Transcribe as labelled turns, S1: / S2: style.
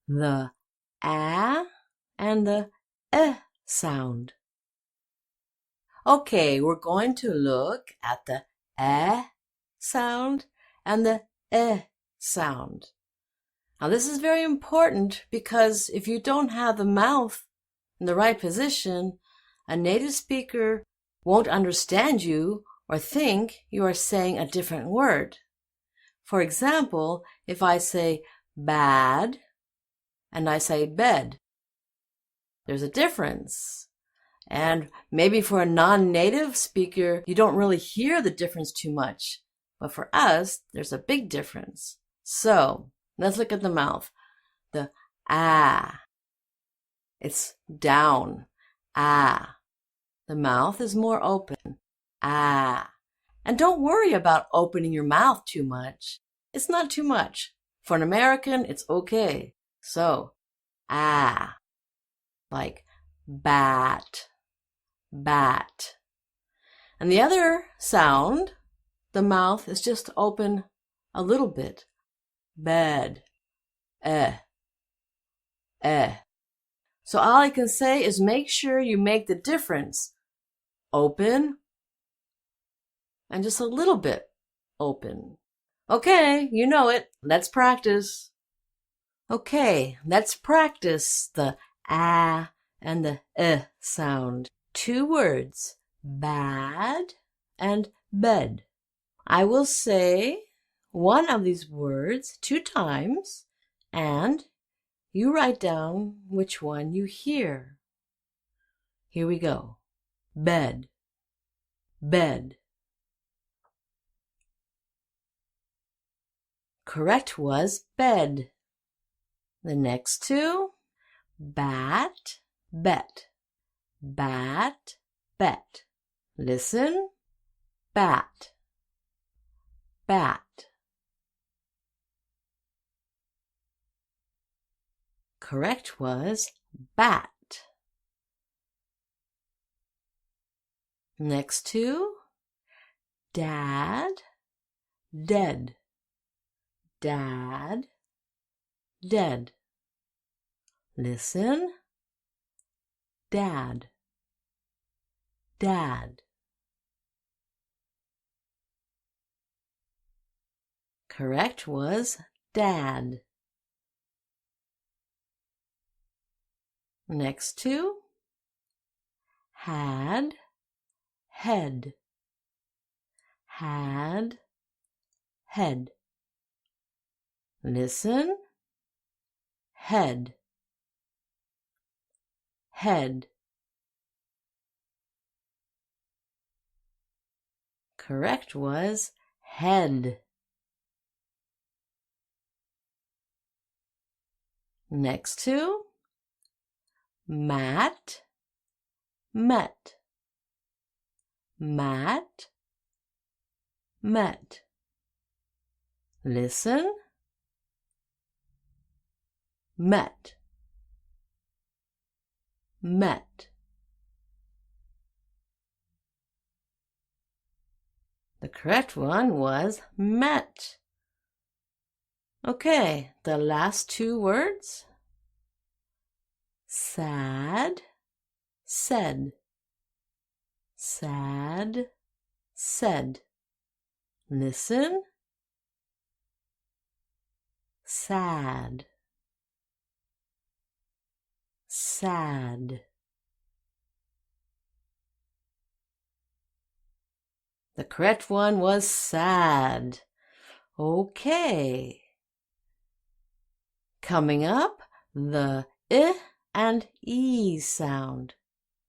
S1: the A and the E sound. Okay, we're going to look at the E sound and the E sound. Now this is very important because if you don't have the mouth in the right position, a native speaker won't understand you or think you are saying a different word. For example, if I say bad and I say bed, there's a difference. And maybe for a non-native speaker, you don't really hear the difference too much. But for us, there's a big difference. So let's look at the mouth. The ah, it's down. Ah. The mouth is more open. Ah. And don't worry about opening your mouth too much. It's not too much. For an American, it's okay. So, ah. Like bat, bat. And the other sound, the mouth is just open a little bit. Bed, eh, eh. So all I can say is make sure you make the difference. Open and just a little bit open. Okay, you know it. Let's practice. Okay, let's practice the ah and the sound. 2 words, bad and bed. I will say one of these words 2 times and you write down which one you hear. Here we go. Bed, bed. Correct was bed. The next 2, bat, bet, bat, bet. Listen, bat, bat. Correct was bat. Next 2, dad, dead, dad, dead. Listen, dad, dad. Correct was dad. Next 2, had, head, had, head. Listen, head, head. Correct was head. Next 2, mat, met, mat, met. Listen, met, met. The correct one was met. Okay, the last 2 words. Sad, said, sad, said. Listen, sad, sad. The correct one was sad. Okay. Coming up, the I and E sound.